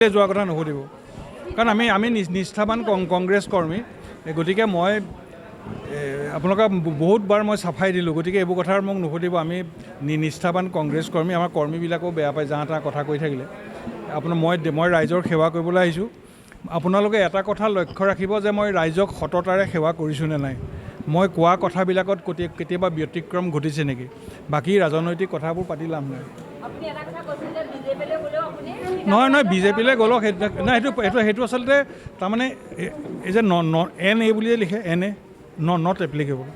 যোৱা কথা নুসুধিব কাৰণ আমি নিষ্ঠাবান কংগ্ৰেছ কৰ্মী গতিকে মই আপোনালোকক বহুতবাৰ মই চাফাই দিলোঁ গতিকে এইবোৰ কথা মোক নুসুধিব আমি নিষ্ঠাবান কংগ্ৰেছ কৰ্মী আমাৰ কৰ্মীবিলাকেও বেয়া পায় যাহা তাহা কথা কৈ থাকিলে মই ৰাইজৰ সেৱা কৰিবলৈ আহিছোঁ আপোনালোকে এটা কথা লক্ষ্য ৰাখিব যে মই ৰাইজক সততাৰে সেৱা কৰিছোঁ নে নাই মই কোৱা কথাবিলাকত কেতিয়াবা ব্যতিক্ৰম ঘটিছে নেকি বাকী ৰাজনৈতিক কথাবোৰ পাতি লাভ নাই নহয় বিজেপিলৈ গ'লক নাই সেইটো আচলতে তাৰমানে এই যে NA বুলিয়ে লিখে NA নট এপ্লিকেবল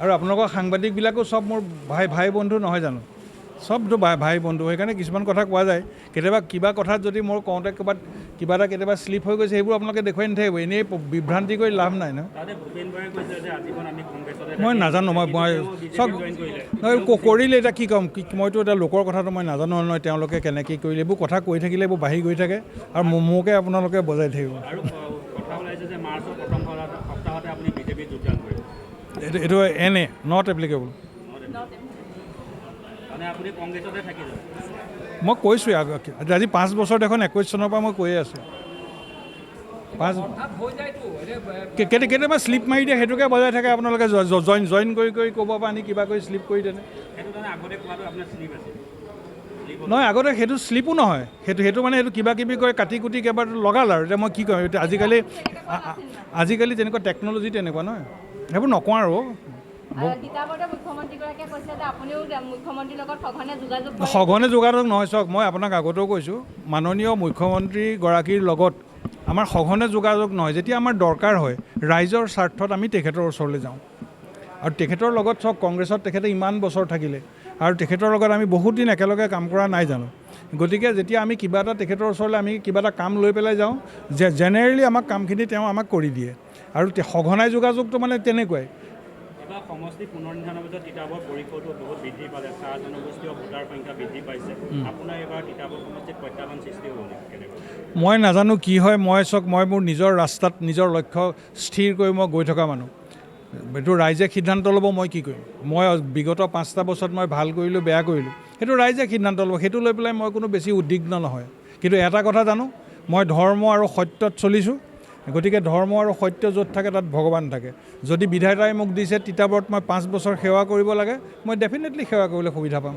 আৰু আপোনালোকৰ সাংবাদিকবিলাকো চব মোৰ ভাই বন্ধু নহয় জানো চবতো ভাই বন্ধু সেইকাৰণে কিছুমান কথা কোৱা যায় কেতিয়াবা কিবা কথাত যদি মোৰ কওঁতে কিবা এটা কেতিয়াবা শ্লিপ হৈ গৈছে সেইবোৰ আপোনালোকে দেখুৱাই নাথাকিব এনেই বিভ্ৰান্তি কৰি লাভ নাই ন মই নাজানো মই চব কৰিলে এতিয়া কি ক'ম মইতো এতিয়া লোকৰ কথাটো মই নাজানো নহয় তেওঁলোকে কেনেকৈ কৰিলে এইবোৰ কথা কৈ থাকিলে এইবোৰ বাঢ়ি গৈ থাকে আৰু মোকে আপোনালোকে বজাই থাকিব এইটো NA নট এপ্লিকেবল মই কৈছোঁ আজি 5 বছৰ দেখোন 21 চনৰ পৰা মই কৈয়ে আছোঁ কেতিয়াবা শ্লিপ মাৰি দিয়ে সেইটোকে বজাই থাকে আপোনালোকে জইন কৰি ক'ব পৰা আনি কিবা কৰি শ্লিপ কৰি তেনে নহয় আগতে সেইটো শ্লিপো নহয় সেইটো মানে সেইটো কিবা কিবি কৰি কাটি কুটি কেইবাৰ লগাল আৰু এতিয়া মই কি কৰিম এতিয়া আজিকালি তেনেকুৱা টেকন'লজি তেনেকুৱা নহয় সেইবোৰ নকওঁ আৰু সঘনে যোগাযোগ নহয় চাওক মই আপোনাক আগতেও কৈছোঁ মাননীয় মুখ্যমন্ত্ৰীগৰাকীৰ লগত আমাৰ সঘনে যোগাযোগ নহয় যেতিয়া আমাৰ দৰকাৰ হয় ৰাইজৰ স্বাৰ্থত আমি তেখেতৰ ওচৰলৈ যাওঁ আৰু তেখেতৰ লগত চাওক কংগ্ৰেছত তেখেতে ইমান বছৰ থাকিলে আৰু তেখেতৰ লগত আমি বহুত দিন একেলগে কাম কৰা নাই জানো গতিকে যেতিয়া আমি কিবা এটা তেখেতৰ ওচৰলৈ আমি কিবা এটা কাম লৈ পেলাই যাওঁ জেনেৰেলি আমাক কামখিনি তেওঁ আমাক কৰি দিয়ে আৰু সঘনাই যোগাযোগটো মানে তেনেকুৱাই সমষ্টি পুনৰ্নিৰ্ধাৰণৰ পিছত তিতাবৰ পৰিসৰটো বহুত বৃদ্ধি পালে চাহ জনগোষ্ঠীয় ভোটাৰ সংখ্যা বৃদ্ধি পাইছে আপোনাৰ এইবাৰ তিতাবৰ সমষ্টিত প্ৰত্যাহ্বান সৃষ্টি হ'ব নেকি মই নাজানো কি হয় মই মোৰ নিজৰ ৰাস্তাত নিজৰ লক্ষ্য স্থিৰ কৰি মই গৈ থকা মানুহ এইটো ৰাইজে সিদ্ধান্ত ল'ব মই কি কৰিম মই বিগত 5টা বছৰত মই ভাল কৰিলোঁ বেয়া কৰিলোঁ সেইটো ৰাইজে সিদ্ধান্ত ল'ব সেইটো লৈ পেলাই মই কোনো বেছি উদ্বিগ্ন নহয় কিন্তু এটা কথা জানো মই ধৰ্ম আৰু সত্যত চলিছোঁ গতিকে ধৰ্ম আৰু সত্য য'ত থাকে তাত ভগৱান থাকে যদি বিধাতাই মোক দিছে তিতাবৰত মই 5 বছৰ সেৱা কৰিব লাগে মই ডেফিনেটলি সেৱা কৰিবলৈ সুবিধা পাম